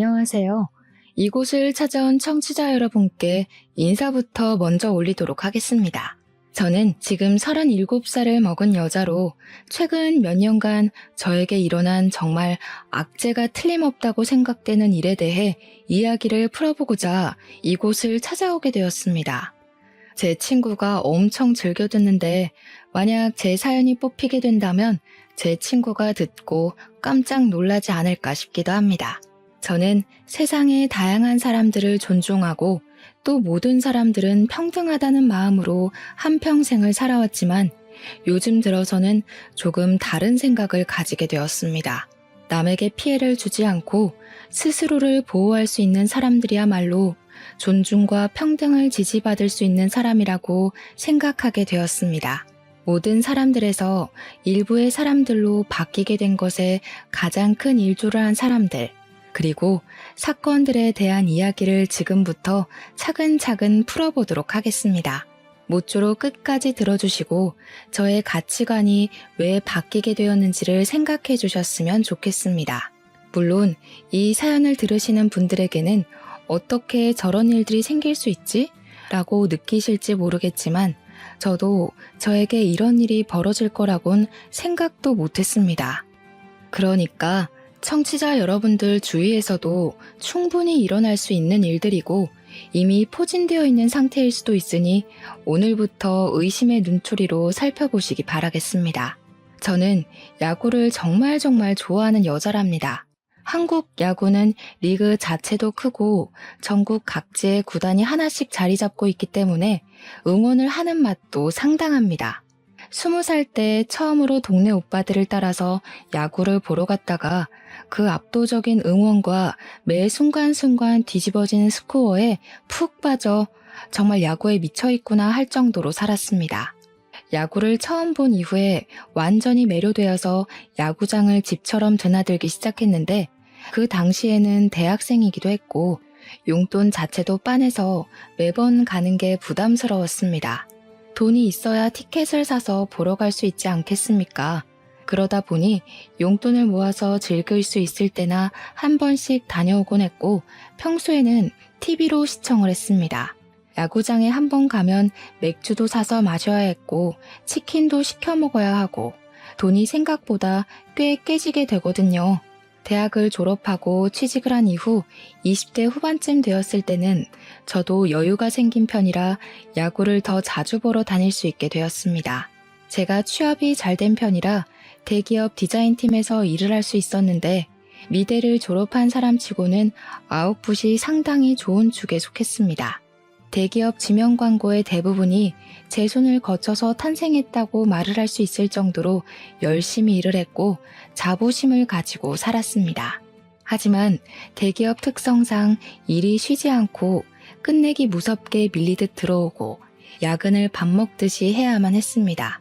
안녕하세요. 이곳을 찾아온 청취자 여러분께 인사부터 먼저 올리도록 하겠습니다. 저는 지금 37살을 먹은 여자로 최근 몇 년간 저에게 일어난 정말 악재가 틀림없다고 생각되는 일에 대해 이야기를 풀어보고자 이곳을 찾아오게 되었습니다. 제 친구가 엄청 즐겨 듣는데 만약 제 사연이 뽑히게 된다면 제 친구가 듣고 깜짝 놀라지 않을까 싶기도 합니다. 저는 세상의 다양한 사람들을 존중하고 또 모든 사람들은 평등하다는 마음으로 한평생을 살아왔지만 요즘 들어서는 조금 다른 생각을 가지게 되었습니다. 남에게 피해를 주지 않고 스스로를 보호할 수 있는 사람들이야말로 존중과 평등을 지지받을 수 있는 사람이라고 생각하게 되었습니다. 모든 사람들에서 일부의 사람들로 바뀌게 된 것에 가장 큰 일조를 한 사람들, 그리고 사건들에 대한 이야기를 지금부터 차근차근 풀어보도록 하겠습니다. 모쪼록 끝까지 들어주시고 저의 가치관이 왜 바뀌게 되었는지를 생각해 주셨으면 좋겠습니다. 물론 이 사연을 들으시는 분들에게는 어떻게 저런 일들이 생길 수 있지? 라고 느끼실지 모르겠지만 저도 저에게 이런 일이 벌어질 거라곤 생각도 못했습니다. 그러니까 청취자 여러분들 주위에서도 충분히 일어날 수 있는 일들이고 이미 포진되어 있는 상태일 수도 있으니 오늘부터 의심의 눈초리로 살펴보시기 바라겠습니다. 저는 야구를 정말 좋아하는 여자랍니다. 한국 야구는 리그 자체도 크고 전국 각지의 구단이 하나씩 자리 잡고 있기 때문에 응원을 하는 맛도 상당합니다. 20살 때 처음으로 동네 오빠들을 따라서 야구를 보러 갔다가 그 압도적인 응원과 매 순간순간 뒤집어지는 스코어에 푹 빠져 정말 야구에 미쳐있구나 할 정도로 살았습니다. 야구를 처음 본 이후에 완전히 매료되어서 야구장을 집처럼 드나들기 시작했는데 그 당시에는 대학생이기도 했고 용돈 자체도 빤해서 매번 가는 게 부담스러웠습니다. 돈이 있어야 티켓을 사서 보러 갈 수 있지 않겠습니까? 그러다 보니 용돈을 모아서 즐길 수 있을 때나 한 번씩 다녀오곤 했고 평소에는 TV로 시청을 했습니다. 야구장에 한 번 가면 맥주도 사서 마셔야 했고 치킨도 시켜 먹어야 하고 돈이 생각보다 꽤 깨지게 되거든요. 대학을 졸업하고 취직을 한 이후 20대 후반쯤 되었을 때는 저도 여유가 생긴 편이라 야구를 더 자주 보러 다닐 수 있게 되었습니다. 제가 취업이 잘 된 편이라 대기업 디자인팀에서 일을 할 수 있었는데 미대를 졸업한 사람치고는 아웃풋이 상당히 좋은 축에 속했습니다. 대기업 지명 광고의 대부분이 제 손을 거쳐서 탄생했다고 말을 할 수 있을 정도로 열심히 일을 했고 자부심을 가지고 살았습니다. 하지만 대기업 특성상 일이 쉬지 않고 끝내기 무섭게 밀리듯 들어오고 야근을 밥 먹듯이 해야만 했습니다.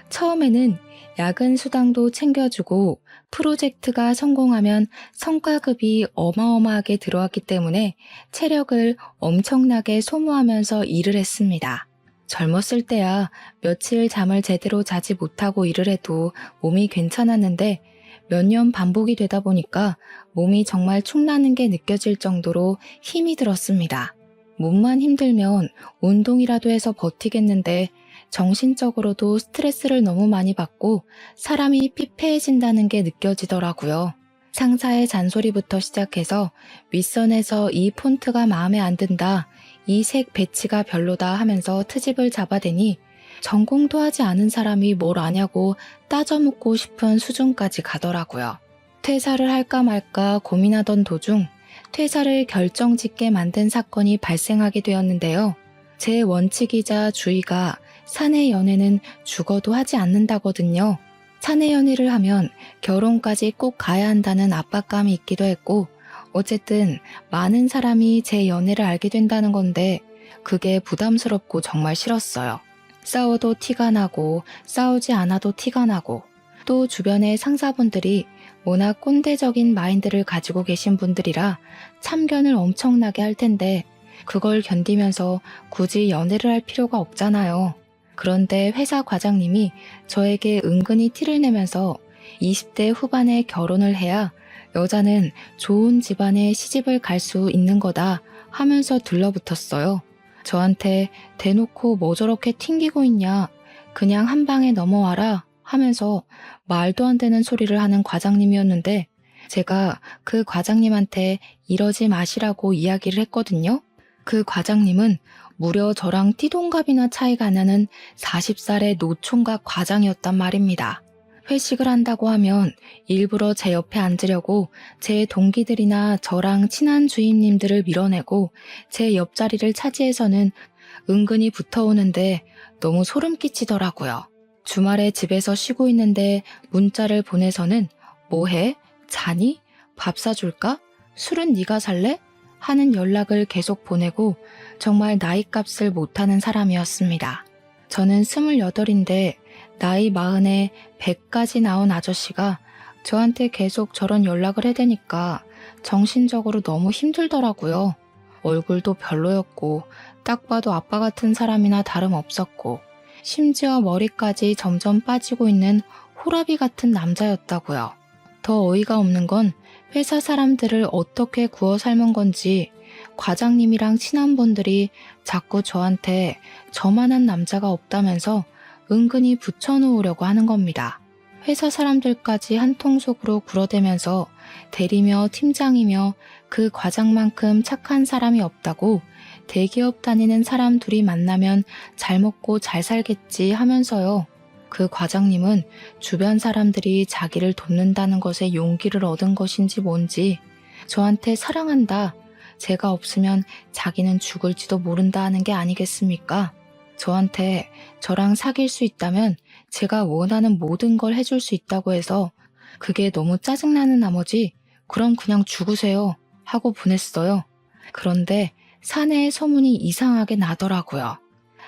처음에는 야근 수당도 챙겨주고 프로젝트가 성공하면 성과급이 어마어마하게 들어왔기 때문에 체력을 엄청나게 소모하면서 일을 했습니다. 젊었을 때야 며칠 잠을 제대로 자지 못하고 일을 해도 몸이 괜찮았는데 몇 년 반복이 되다 보니까 몸이 정말 축나는 게 느껴질 정도로 힘이 들었습니다. 몸만 힘들면 운동이라도 해서 버티겠는데 정신적으로도 스트레스를 너무 많이 받고 사람이 피폐해진다는 게 느껴지더라고요. 상사의 잔소리부터 시작해서 윗선에서 이 폰트가 마음에 안 든다, 이 색 배치가 별로다 하면서 트집을 잡아대니 전공도 하지 않은 사람이 뭘 아냐고 따져묻고 싶은 수준까지 가더라고요. 퇴사를 할까 말까 고민하던 도중 퇴사를 결정짓게 만든 사건이 발생하게 되었는데요. 제 원칙이자 주의가 사내 연애는 죽어도 하지 않는다거든요. 사내 연애를 하면 결혼까지 꼭 가야 한다는 압박감이 있기도 했고 어쨌든 많은 사람이 제 연애를 알게 된다는 건데 그게 부담스럽고 정말 싫었어요. 싸워도 티가 나고 싸우지 않아도 티가 나고 또 주변의 상사분들이 워낙 꼰대적인 마인드를 가지고 계신 분들이라 참견을 엄청나게 할 텐데 그걸 견디면서 굳이 연애를 할 필요가 없잖아요. 그런데 회사 과장님이 저에게 은근히 티를 내면서 20대 후반에 결혼을 해야 여자는 좋은 집안에 시집을 갈 수 있는 거다 하면서 들러붙었어요. 저한테 대놓고 뭐 저렇게 튕기고 있냐, 그냥 한 방에 넘어와라 하면서 말도 안 되는 소리를 하는 과장님이었는데 제가 그 과장님한테 이러지 마시라고 이야기를 했거든요. 그 과장님은 무려 저랑 띠동갑이나 차이가 안 나는 40살의 노총각 과장이었단 말입니다. 회식을 한다고 하면 일부러 제 옆에 앉으려고 제 동기들이나 저랑 친한 주임님들을 밀어내고 제 옆자리를 차지해서는 은근히 붙어오는데 너무 소름 끼치더라고요. 주말에 집에서 쉬고 있는데 문자를 보내서는 뭐해? 자니? 밥 사줄까? 술은 네가 살래? 하는 연락을 계속 보내고 정말 나이값을 못하는 사람이었습니다. 저는 28인데 나이 40에 100까지 나온 아저씨가 저한테 계속 저런 연락을 해대니까 정신적으로 너무 힘들더라고요. 얼굴도 별로였고 딱 봐도 아빠 같은 사람이나 다름없었고 심지어 머리까지 점점 빠지고 있는 호라비 같은 남자였다고요. 더 어이가 없는 건 회사 사람들을 어떻게 구워 삶은 건지 과장님이랑 친한 분들이 자꾸 저한테 저만한 남자가 없다면서 은근히 붙여놓으려고 하는 겁니다. 회사 사람들까지 한 통속으로 굴어대면서 대리며 팀장이며 그 과장만큼 착한 사람이 없다고 대기업 다니는 사람 둘이 만나면 잘 먹고 잘 살겠지 하면서요. 그 과장님은 주변 사람들이 자기를 돕는다는 것에 용기를 얻은 것인지 뭔지 저한테 사랑한다, 제가 없으면 자기는 죽을지도 모른다 하는 게 아니겠습니까? 저한테 저랑 사귈 수 있다면 제가 원하는 모든 걸 해줄 수 있다고 해서 그게 너무 짜증나는 나머지 그럼 그냥 죽으세요 하고 보냈어요. 그런데 사내의 소문이 이상하게 나더라고요.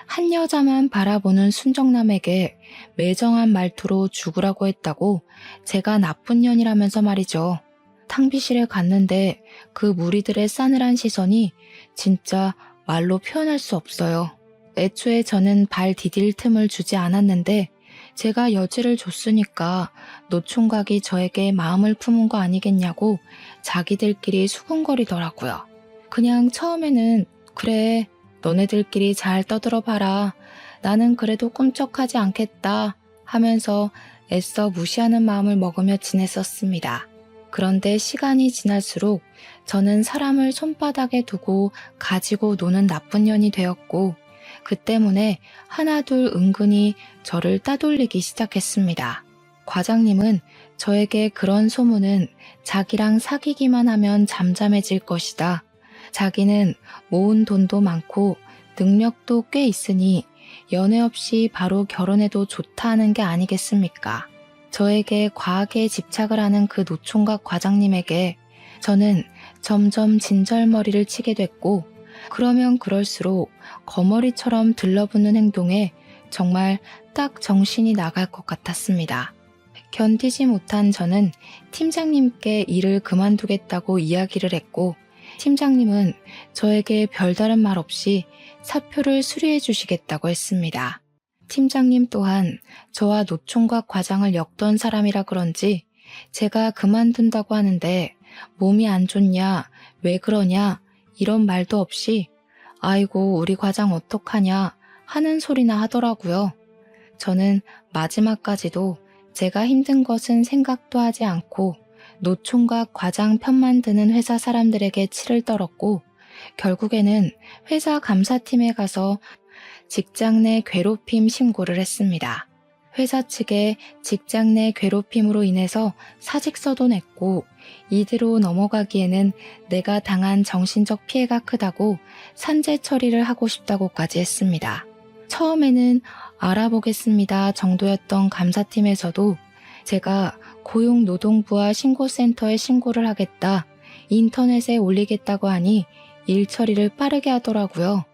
한 여자만 바라보는 순정남에게 매정한 말투로 죽으라고 했다고 제가 나쁜 년이라면서 말이죠. 탕비실에 갔는데 그 무리들의 싸늘한 시선이 진짜 말로 표현할 수 없어요. 애초에 저는 발 디딜 틈을 주지 않았는데 제가 여지를 줬으니까 노총각이 저에게 마음을 품은 거 아니겠냐고 자기들끼리 수군거리더라고요. 그냥 처음에는 그래, 너네들끼리 잘 떠들어봐라, 나는 그래도 꿈쩍하지 않겠다 하면서 애써 무시하는 마음을 먹으며 지냈었습니다. 그런데 시간이 지날수록 저는 사람을 손바닥에 두고 가지고 노는 나쁜 년이 되었고 그 때문에 하나둘 은근히 저를 따돌리기 시작했습니다. 과장님은 저에게 그런 소문은 자기랑 사귀기만 하면 잠잠해질 것이다, 자기는 모은 돈도 많고 능력도 꽤 있으니 연애 없이 바로 결혼해도 좋다 하는 게 아니겠습니까? 저에게 과하게 집착을 하는 그 노총각 과장님에게 저는 점점 진절머리를 치게 됐고 그러면 그럴수록 거머리처럼 들러붙는 행동에 정말 딱 정신이 나갈 것 같았습니다. 견디지 못한 저는 팀장님께 일을 그만두겠다고 이야기를 했고 팀장님은 저에게 별다른 말 없이 사표를 수리해 주시겠다고 했습니다. 팀장님 또한 저와 노총각 과장을 엮던 사람이라 그런지 제가 그만둔다고 하는데 몸이 안 좋냐, 왜 그러냐 이런 말도 없이 아이고 우리 과장 어떡하냐 하는 소리나 하더라고요. 저는 마지막까지도 제가 힘든 것은 생각도 하지 않고 노총각 과장 편만 드는 회사 사람들에게 치를 떨었고 결국에는 회사 감사팀에 가서 직장 내 괴롭힘 신고를 했습니다. 회사 측에 직장 내 괴롭힘으로 인해서 사직서도 냈고 이대로 넘어가기에는 내가 당한 정신적 피해가 크다고 산재 처리를 하고 싶다고까지 했습니다. 처음에는 알아보겠습니다 정도였던 감사팀에서도 제가 고용노동부와 신고센터에 신고를 하겠다, 인터넷에 올리겠다고 하니 일 처리를 빠르게 하더라고요.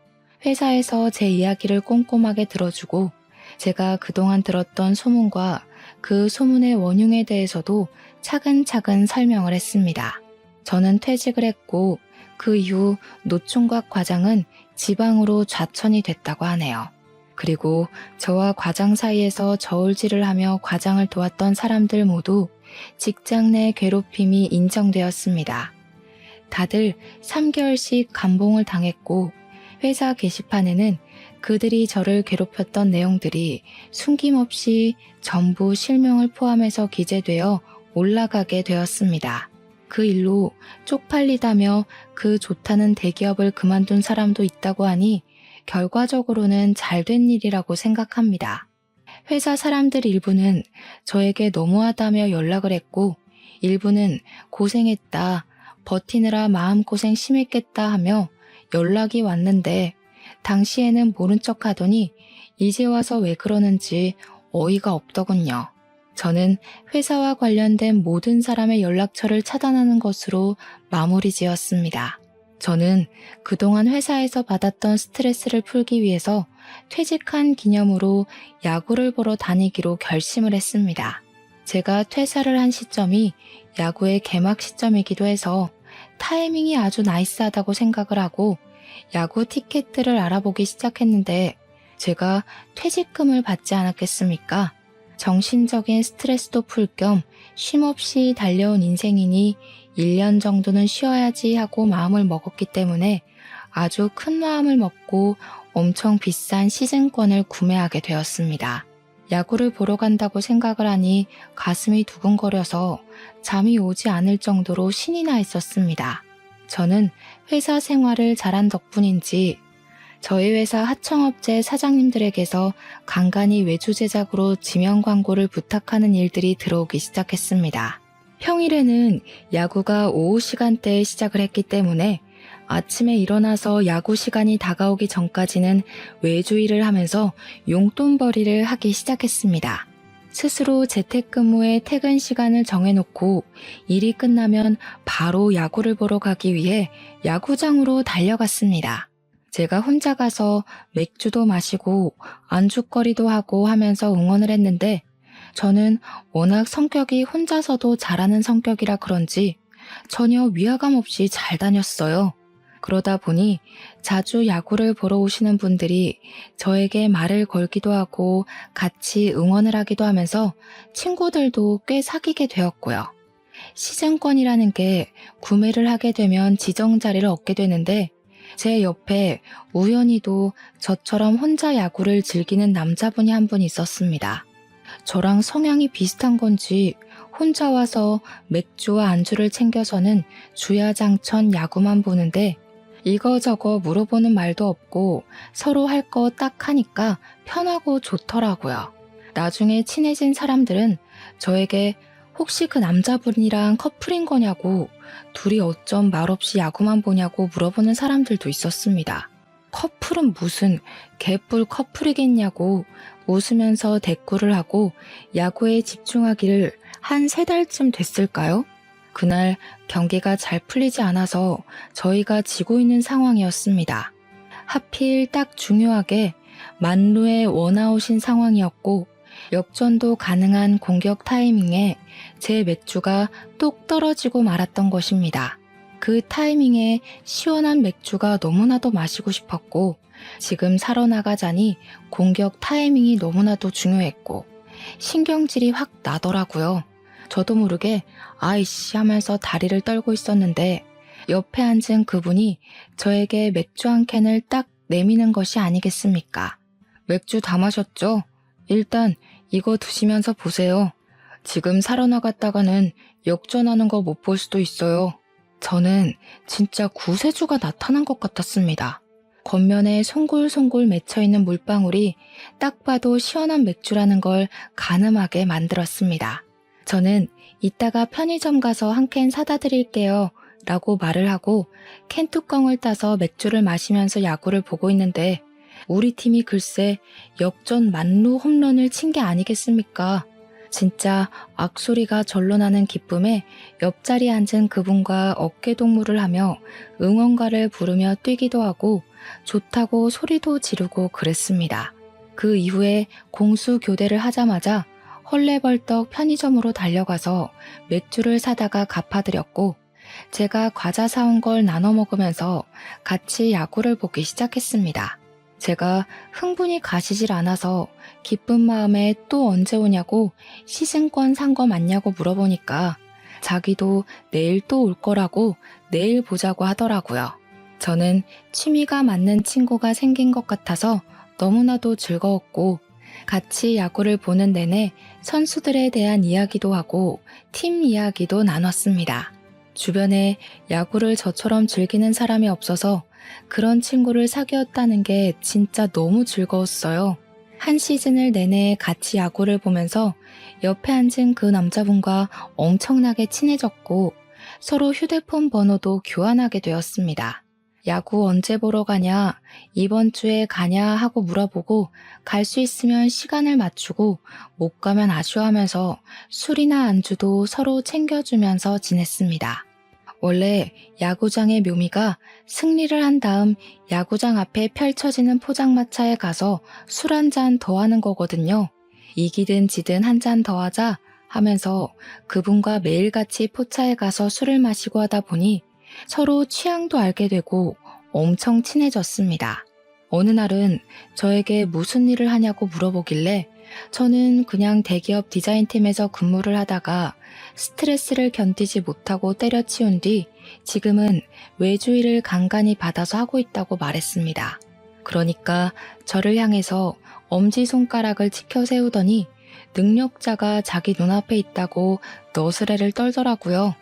회사에서 제 이야기를 꼼꼼하게 들어주고 제가 그동안 들었던 소문과 그 소문의 원흉에 대해서도 차근차근 설명을 했습니다. 저는 퇴직을 했고 그 이후 노총각 과장은 지방으로 좌천이 됐다고 하네요. 그리고 저와 과장 사이에서 저울질을 하며 과장을 도왔던 사람들 모두 직장 내 괴롭힘이 인정되었습니다. 다들 3개월씩 감봉을 당했고 회사 게시판에는 그들이 저를 괴롭혔던 내용들이 숨김없이 전부 실명을 포함해서 기재되어 올라가게 되었습니다. 그 일로 쪽팔리다며 그 좋다는 대기업을 그만둔 사람도 있다고 하니 결과적으로는 잘된 일이라고 생각합니다. 회사 사람들 일부는 저에게 너무하다며 연락을 했고 일부는 고생했다, 버티느라 마음고생 심했겠다 하며 연락이 왔는데 당시에는 모른 척 하더니 이제 와서 왜 그러는지 어이가 없더군요. 저는 회사와 관련된 모든 사람의 연락처를 차단하는 것으로 마무리 지었습니다. 저는 그동안 회사에서 받았던 스트레스를 풀기 위해서 퇴직한 기념으로 야구를 보러 다니기로 결심을 했습니다. 제가 퇴사를 한 시점이 야구의 개막 시점이기도 해서 타이밍이 아주 나이스하다고 생각을 하고 야구 티켓들을 알아보기 시작했는데 제가 퇴직금을 받지 않았겠습니까? 정신적인 스트레스도 풀 겸 쉼없이 달려온 인생이니 1년 정도는 쉬어야지 하고 마음을 먹었기 때문에 아주 큰 마음을 먹고 엄청 비싼 시즌권을 구매하게 되었습니다. 야구를 보러 간다고 생각을 하니 가슴이 두근거려서 잠이 오지 않을 정도로 신이 나 있었습니다. 저는 회사 생활을 잘한 덕분인지 저희 회사 하청업체 사장님들에게서 간간히 외주 제작으로 지명 광고를 부탁하는 일들이 들어오기 시작했습니다. 평일에는 야구가 오후 시간대에 시작을 했기 때문에 아침에 일어나서 야구 시간이 다가오기 전까지는 외주 일을 하면서 용돈벌이를 하기 시작했습니다. 스스로 재택근무에 퇴근 시간을 정해놓고 일이 끝나면 바로 야구를 보러 가기 위해 야구장으로 달려갔습니다. 제가 혼자 가서 맥주도 마시고 안주거리도 하고 하면서 응원을 했는데 저는 워낙 성격이 혼자서도 잘하는 성격이라 그런지 전혀 위화감 없이 잘 다녔어요. 그러다 보니 자주 야구를 보러 오시는 분들이 저에게 말을 걸기도 하고 같이 응원을 하기도 하면서 친구들도 꽤 사귀게 되었고요. 시즌권이라는 게 구매를 하게 되면 지정 자리를 얻게 되는데 제 옆에 우연히도 저처럼 혼자 야구를 즐기는 남자분이 한 분 있었습니다. 저랑 성향이 비슷한 건지 혼자 와서 맥주와 안주를 챙겨서는 주야장천 야구만 보는데 이거저거 물어보는 말도 없고 서로 할 거 딱 하니까 편하고 좋더라고요. 나중에 친해진 사람들은 저에게 혹시 그 남자분이랑 커플인 거냐고 둘이 어쩜 말없이 야구만 보냐고 물어보는 사람들도 있었습니다. 커플은 무슨 개뿔 커플이겠냐고 웃으면서 대꾸를 하고 야구에 집중하기를 한 3달쯤 됐을까요? 그날 경기가 잘 풀리지 않아서 저희가 지고 있는 상황이었습니다. 하필 딱 중요하게 만루의 원아웃인 상황이었고 역전도 가능한 공격 타이밍에 제 맥주가 똑 떨어지고 말았던 것입니다. 그 타이밍에 시원한 맥주가 너무나도 마시고 싶었고 지금 사러 나가자니 공격 타이밍이 너무나도 중요했고 신경질이 확 나더라고요. 저도 모르게 아이씨 하면서 다리를 떨고 있었는데 옆에 앉은 그분이 저에게 맥주 한 캔을 딱 내미는 것이 아니겠습니까? 맥주 다 마셨죠? 일단 이거 드시면서 보세요. 지금 사러 나갔다가는 역전하는 거 못 볼 수도 있어요. 저는 진짜 구세주가 나타난 것 같았습니다. 겉면에 송골송골 맺혀있는 물방울이 딱 봐도 시원한 맥주라는 걸 가늠하게 만들었습니다. 저는 이따가 편의점 가서 한 캔 사다 드릴게요 라고 말을 하고 캔 뚜껑을 따서 맥주를 마시면서 야구를 보고 있는데 우리 팀이 글쎄 역전 만루 홈런을 친 게 아니겠습니까? 진짜 악소리가 절로 나는 기쁨에 옆자리에 앉은 그분과 어깨동무를 하며 응원가를 부르며 뛰기도 하고 좋다고 소리도 지르고 그랬습니다. 그 이후에 공수 교대를 하자마자 헐레벌떡 편의점으로 달려가서 맥주를 사다가 갚아드렸고 제가 과자 사온 걸 나눠 먹으면서 같이 야구를 보기 시작했습니다. 제가 흥분이 가시질 않아서 기쁜 마음에 또 언제 오냐고 시즌권 산 거 맞냐고 물어보니까 자기도 내일 또 올 거라고 내일 보자고 하더라고요. 저는 취미가 맞는 친구가 생긴 것 같아서 너무나도 즐거웠고 같이 야구를 보는 내내 선수들에 대한 이야기도 하고 팀 이야기도 나눴습니다. 주변에 야구를 저처럼 즐기는 사람이 없어서 그런 친구를 사귀었다는 게 진짜 너무 즐거웠어요. 한 시즌을 내내 같이 야구를 보면서 옆에 앉은 그 남자분과 엄청나게 친해졌고 서로 휴대폰 번호도 교환하게 되었습니다. 야구 언제 보러 가냐, 이번 주에 가냐 하고 물어보고 갈 수 있으면 시간을 맞추고 못 가면 아쉬워하면서 술이나 안주도 서로 챙겨주면서 지냈습니다. 원래 야구장의 묘미가 승리를 한 다음 야구장 앞에 펼쳐지는 포장마차에 가서 술 한 잔 더 하는 거거든요. 이기든 지든 한 잔 더 하자 하면서 그분과 매일같이 포차에 가서 술을 마시고 하다 보니 서로 취향도 알게 되고 엄청 친해졌습니다. 어느 날은 저에게 무슨 일을 하냐고 물어보길래 저는 그냥 대기업 디자인팀에서 근무를 하다가 스트레스를 견디지 못하고 때려치운 뒤 지금은 외주 일을 간간히 받아서 하고 있다고 말했습니다. 그러니까 저를 향해서 엄지손가락을 치켜 세우더니 능력자가 자기 눈앞에 있다고 너스레를 떨더라고요.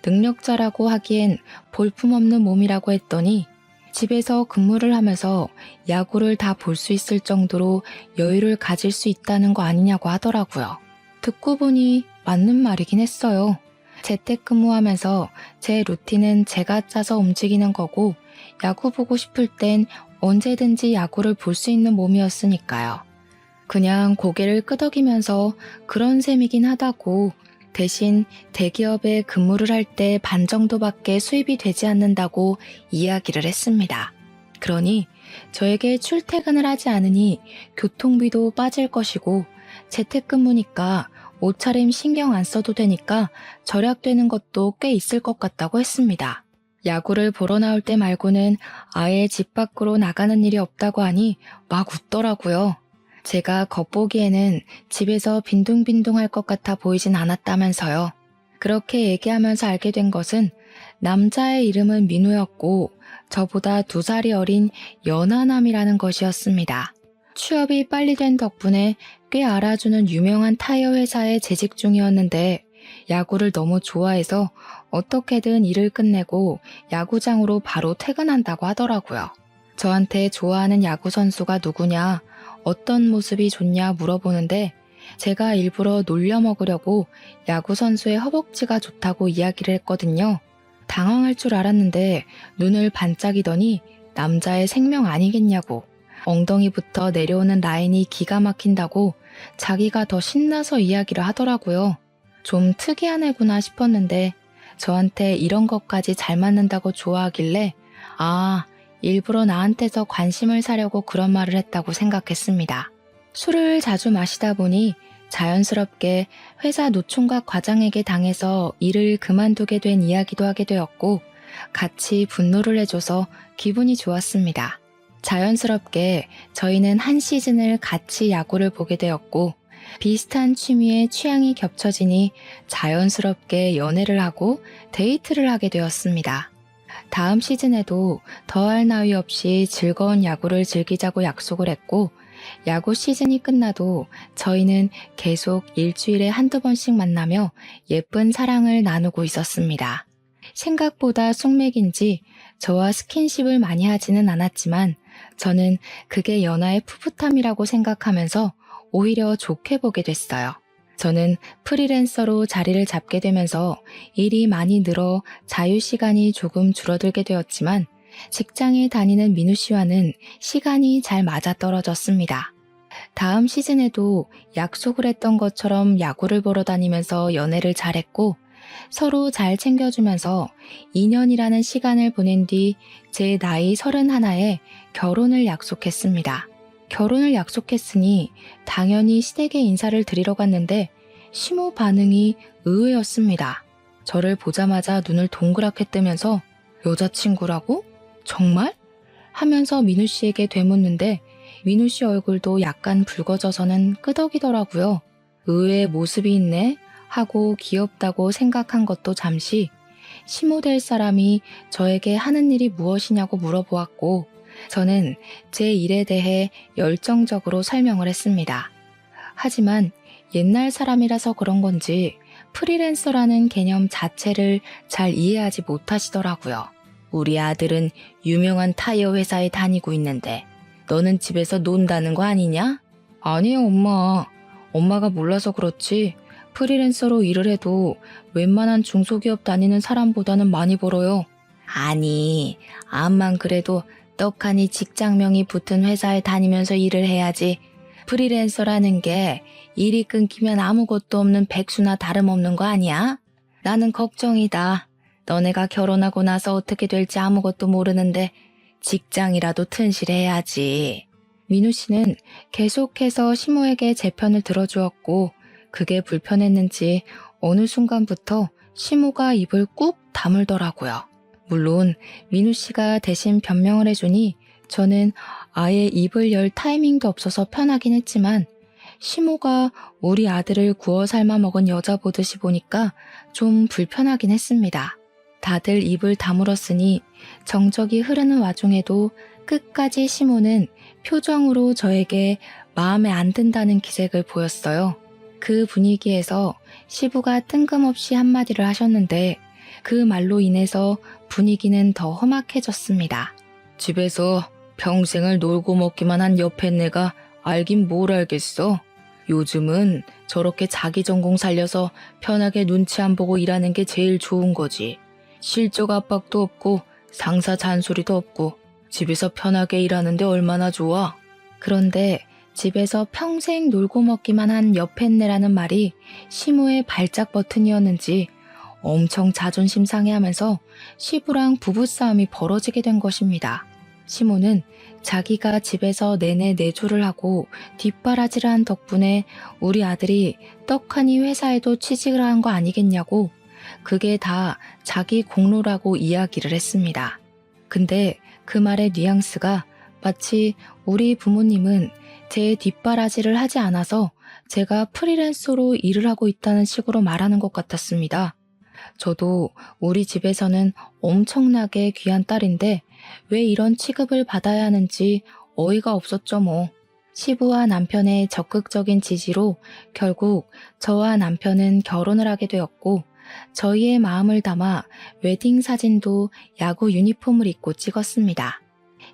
능력자라고 하기엔 볼품없는 몸이라고 했더니 집에서 근무를 하면서 야구를 다 볼 수 있을 정도로 여유를 가질 수 있다는 거 아니냐고 하더라고요. 듣고 보니 맞는 말이긴 했어요. 재택근무하면서 제 루틴은 제가 짜서 움직이는 거고 야구 보고 싶을 땐 언제든지 야구를 볼 수 있는 몸이었으니까요. 그냥 고개를 끄덕이면서 그런 셈이긴 하다고 대신 대기업에 근무를 할 때 반 정도밖에 수입이 되지 않는다고 이야기를 했습니다. 그러니 저에게 출퇴근을 하지 않으니 교통비도 빠질 것이고 재택근무니까 옷차림 신경 안 써도 되니까 절약되는 것도 꽤 있을 것 같다고 했습니다. 야구를 보러 나올 때 말고는 아예 집 밖으로 나가는 일이 없다고 하니 막 웃더라고요. 제가 겉보기에는 집에서 빈둥빈둥할 것 같아 보이진 않았다면서요. 그렇게 얘기하면서 알게 된 것은 남자의 이름은 민우였고 저보다 2살이 어린 연하남이라는 것이었습니다. 취업이 빨리 된 덕분에 꽤 알아주는 유명한 타이어 회사에 재직 중이었는데 야구를 너무 좋아해서 어떻게든 일을 끝내고 야구장으로 바로 퇴근한다고 하더라고요. 저한테 좋아하는 야구 선수가 누구냐, 어떤 모습이 좋냐 물어보는데 제가 일부러 놀려 먹으려고 야구 선수의 허벅지가 좋다고 이야기를 했거든요. 당황할 줄 알았는데 눈을 반짝이더니 남자의 생명 아니겠냐고 엉덩이부터 내려오는 라인이 기가 막힌다고 자기가 더 신나서 이야기를 하더라고요. 좀 특이한 애구나 싶었는데 저한테 이런 것까지 잘 맞는다고 좋아하길래 일부러 나한테서 관심을 사려고 그런 말을 했다고 생각했습니다. 술을 자주 마시다 보니 자연스럽게 회사 노총각 과장에게 당해서 일을 그만두게 된 이야기도 하게 되었고 같이 분노를 해줘서 기분이 좋았습니다. 자연스럽게 저희는 한 시즌을 같이 야구를 보게 되었고 비슷한 취미에 취향이 겹쳐지니 자연스럽게 연애를 하고 데이트를 하게 되었습니다. 다음 시즌에도 더할 나위 없이 즐거운 야구를 즐기자고 약속을 했고 야구 시즌이 끝나도 저희는 계속 일주일에 한두 번씩 만나며 예쁜 사랑을 나누고 있었습니다. 생각보다 숙맥인지 저와 스킨십을 많이 하지는 않았지만 저는 그게 연하의 풋풋함이라고 생각하면서 오히려 좋게 보게 됐어요. 저는 프리랜서로 자리를 잡게 되면서 일이 많이 늘어 자유시간이 조금 줄어들게 되었지만 직장에 다니는 민우 씨와는 시간이 잘 맞아떨어졌습니다. 다음 시즌에도 약속을 했던 것처럼 야구를 보러 다니면서 연애를 잘했고 서로 잘 챙겨주면서 2년이라는 시간을 보낸 뒤 제 나이 31에 결혼을 약속했습니다. 결혼을 약속했으니 당연히 시댁에 인사를 드리러 갔는데 시모 반응이 의외였습니다. 저를 보자마자 눈을 동그랗게 뜨면서 여자친구라고? 정말? 하면서 민우 씨에게 되묻는데 민우 씨 얼굴도 약간 붉어져서는 끄덕이더라고요. 의외의 모습이 있네 하고 귀엽다고 생각한 것도 잠시 시모 될 사람이 저에게 하는 일이 무엇이냐고 물어보았고 저는 제 일에 대해 열정적으로 설명을 했습니다. 하지만 옛날 사람이라서 그런 건지 프리랜서라는 개념 자체를 잘 이해하지 못하시더라고요. 우리 아들은 유명한 타이어 회사에 다니고 있는데 너는 집에서 논다는 거 아니냐? 아니에요, 엄마. 엄마가 몰라서 그렇지 프리랜서로 일을 해도 웬만한 중소기업 다니는 사람보다는 많이 벌어요. 아니, 암만 그래도 떡하니 직장명이 붙은 회사에 다니면서 일을 해야지. 프리랜서라는 게 일이 끊기면 아무것도 없는 백수나 다름없는 거 아니야? 나는 걱정이다. 너네가 결혼하고 나서 어떻게 될지 아무것도 모르는데 직장이라도 튼실해야지. 민우 씨는 계속해서 시모에게 제 편을 들어주었고 그게 불편했는지 어느 순간부터 시모가 입을 꾹 다물더라고요. 물론 민우 씨가 대신 변명을 해주니 저는 아예 입을 열 타이밍도 없어서 편하긴 했지만 시모가 우리 아들을 구워 삶아 먹은 여자 보듯이 보니까 좀 불편하긴 했습니다. 다들 입을 다물었으니 정적이 흐르는 와중에도 끝까지 시모는 표정으로 저에게 마음에 안 든다는 기색을 보였어요. 그 분위기에서 시부가 뜬금없이 한마디를 하셨는데 그 말로 인해서 분위기는 더 험악해졌습니다. 집에서 평생을 놀고 먹기만 한 옆에 내가 알긴 뭘 알겠어. 요즘은 저렇게 자기 전공 살려서 편하게 눈치 안 보고 일하는 게 제일 좋은 거지. 실적 압박도 없고 상사 잔소리도 없고 집에서 편하게 일하는데 얼마나 좋아. 그런데 집에서 평생 놀고 먹기만 한 여팻네라는 말이 시모의 발작 버튼이었는지 엄청 자존심 상해하면서 시부랑 부부싸움이 벌어지게 된 것입니다. 시모는 자기가 집에서 내내 내조를 하고 뒷바라지를 한 덕분에 우리 아들이 떡하니 회사에도 취직을 한 거 아니겠냐고 그게 다 자기 공로라고 이야기를 했습니다. 근데 그 말의 뉘앙스가 마치 우리 부모님은 제 뒷바라지를 하지 않아서 제가 프리랜서로 일을 하고 있다는 식으로 말하는 것 같았습니다. 저도 우리 집에서는 엄청나게 귀한 딸인데 왜 이런 취급을 받아야 하는지 어이가 없었죠 뭐. 시부와 남편의 적극적인 지지로 결국 저와 남편은 결혼을 하게 되었고 저희의 마음을 담아 웨딩 사진도 야구 유니폼을 입고 찍었습니다.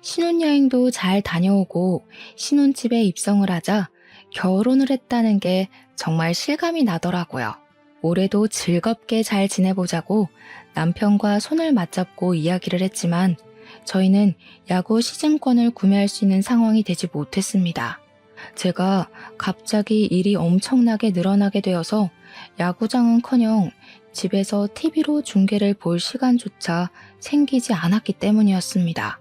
신혼여행도 잘 다녀오고 신혼집에 입성을 하자 결혼을 했다는 게 정말 실감이 나더라고요. 올해도 즐겁게 잘 지내보자고 남편과 손을 맞잡고 이야기를 했지만 저희는 야구 시즌권을 구매할 수 있는 상황이 되지 못했습니다. 제가 갑자기 일이 엄청나게 늘어나게 되어서 야구장은커녕 집에서 TV로 중계를 볼 시간조차 생기지 않았기 때문이었습니다.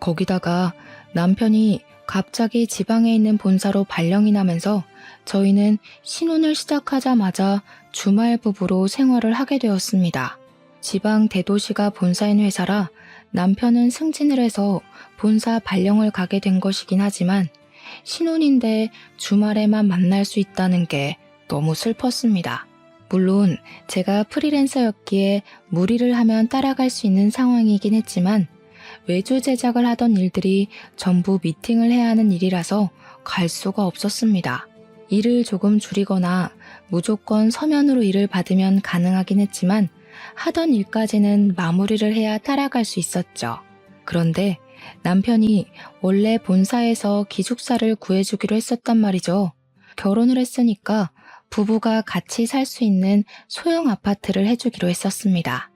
거기다가 남편이 갑자기 지방에 있는 본사로 발령이 나면서 저희는 신혼을 시작하자마자 주말 부부로 생활을 하게 되었습니다. 지방 대도시가 본사인 회사라 남편은 승진을 해서 본사 발령을 가게 된 것이긴 하지만 신혼인데 주말에만 만날 수 있다는 게 너무 슬펐습니다. 물론 제가 프리랜서였기에 무리를 하면 따라갈 수 있는 상황이긴 했지만 외주 제작을 하던 일들이 전부 미팅을 해야 하는 일이라서 갈 수가 없었습니다. 일을 조금 줄이거나 무조건 서면으로 일을 받으면 가능하긴 했지만 하던 일까지는 마무리를 해야 따라갈 수 있었죠. 그런데 남편이 원래 본사에서 기숙사를 구해주기로 했었단 말이죠. 결혼을 했으니까 부부가 같이 살 수 있는 소형 아파트를 해주기로 했었습니다.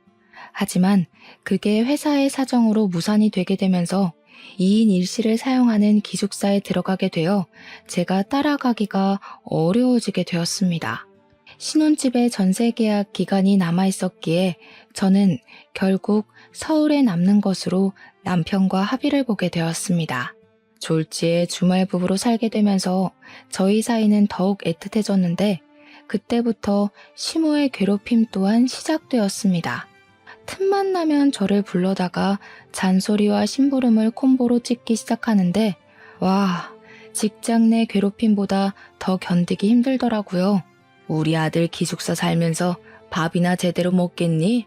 하지만 그게 회사의 사정으로 무산이 되게 되면서 2인 1실을 사용하는 기숙사에 들어가게 되어 제가 따라가기가 어려워지게 되었습니다. 신혼집의 전세 계약 기간이 남아 있었기에 저는 결국 서울에 남는 것으로 남편과 합의를 보게 되었습니다. 졸지에 주말 부부로 살게 되면서 저희 사이는 더욱 애틋해졌는데 그때부터 시모의 괴롭힘 또한 시작되었습니다. 틈만 나면 저를 불러다가 잔소리와 심부름을 콤보로 찍기 시작하는데 와, 직장 내 괴롭힘보다 더 견디기 힘들더라고요. 우리 아들 기숙사 살면서 밥이나 제대로 먹겠니?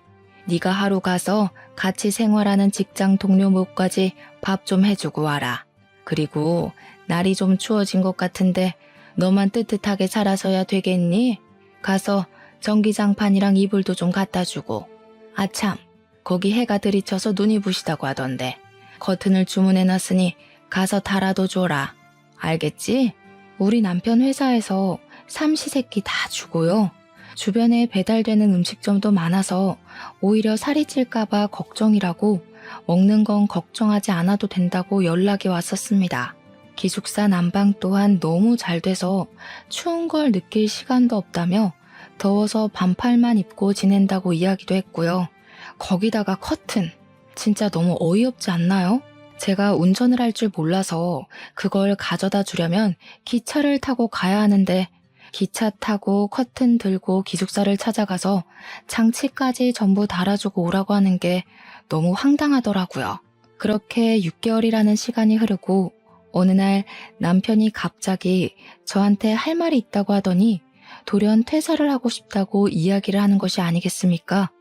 네가 하루 가서 같이 생활하는 직장 동료 목까지 밥 좀 해주고 와라. 그리고 날이 좀 추워진 것 같은데 너만 뜨뜻하게 살아서야 되겠니? 가서 전기장판이랑 이불도 좀 갖다 주고. 아참, 거기 해가 들이쳐서 눈이 부시다고 하던데 커튼을 주문해놨으니 가서 달아도 줘라. 알겠지? 우리 남편 회사에서 삼시세끼 다 주고요. 주변에 배달되는 음식점도 많아서 오히려 살이 찔까봐 걱정이라고 먹는 건 걱정하지 않아도 된다고 연락이 왔었습니다. 기숙사 난방 또한 너무 잘 돼서 추운 걸 느낄 시간도 없다며 더워서 반팔만 입고 지낸다고 이야기도 했고요. 거기다가 커튼, 진짜 너무 어이없지 않나요? 제가 운전을 할 줄 몰라서 그걸 가져다 주려면 기차를 타고 가야 하는데 기차 타고 커튼 들고 기숙사를 찾아가서 장치까지 전부 달아주고 오라고 하는 게 너무 황당하더라고요. 그렇게 6개월이라는 시간이 흐르고 어느 날 남편이 갑자기 저한테 할 말이 있다고 하더니 돌연 퇴사를 하고 싶다고 이야기를 하는 것이 아니겠습니까?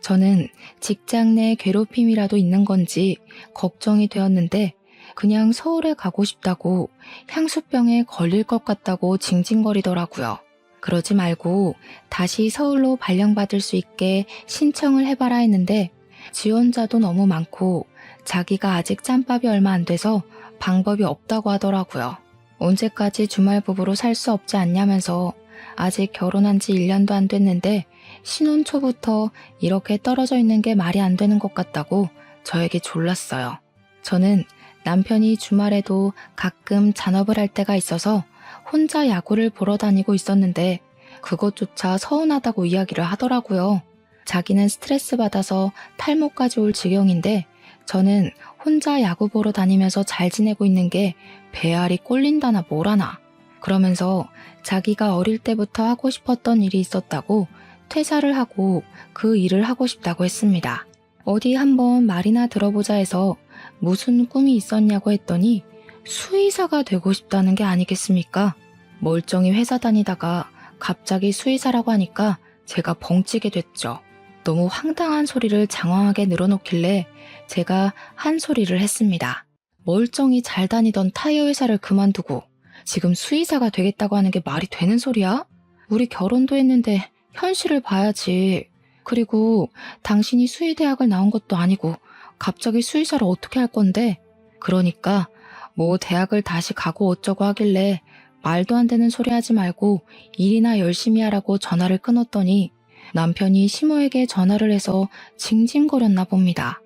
저는 직장 내 괴롭힘이라도 있는 건지 걱정이 되었는데 그냥 서울에 가고 싶다고 향수병에 걸릴 것 같다고 징징거리더라고요. 그러지 말고 다시 서울로 발령받을 수 있게 신청을 해봐라 했는데 지원자도 너무 많고 자기가 아직 짬밥이 얼마 안 돼서 방법이 없다고 하더라고요. 언제까지 주말부부로 살 수 없지 않냐면서 아직 결혼한 지 1년도 안 됐는데 신혼 초부터 이렇게 떨어져 있는 게 말이 안 되는 것 같다고 저에게 졸랐어요. 저는 남편이 주말에도 가끔 잔업을 할 때가 있어서 혼자 야구를 보러 다니고 있었는데 그것조차 서운하다고 이야기를 하더라고요. 자기는 스트레스 받아서 탈모까지 올 지경인데 저는 혼자 야구 보러 다니면서 잘 지내고 있는 게 배알이 꼴린다나 뭐라나. 그러면서 자기가 어릴 때부터 하고 싶었던 일이 있었다고 퇴사를 하고 그 일을 하고 싶다고 했습니다. 어디 한번 말이나 들어보자 해서 무슨 꿈이 있었냐고 했더니 수의사가 되고 싶다는 게 아니겠습니까? 멀쩡히 회사 다니다가 갑자기 수의사라고 하니까 제가 벙찌게 됐죠. 너무 황당한 소리를 장황하게 늘어놓길래 제가 한 소리를 했습니다. 멀쩡히 잘 다니던 타이어 회사를 그만두고 지금 수의사가 되겠다고 하는 게 말이 되는 소리야? 우리 결혼도 했는데 현실을 봐야지. 그리고 당신이 수의대학을 나온 것도 아니고 갑자기 수의사를 어떻게 할 건데? 그러니까 뭐 대학을 다시 가고 어쩌고 하길래 말도 안 되는 소리 하지 말고 일이나 열심히 하라고 전화를 끊었더니 남편이 시모에게 전화를 해서 징징거렸나 봅니다.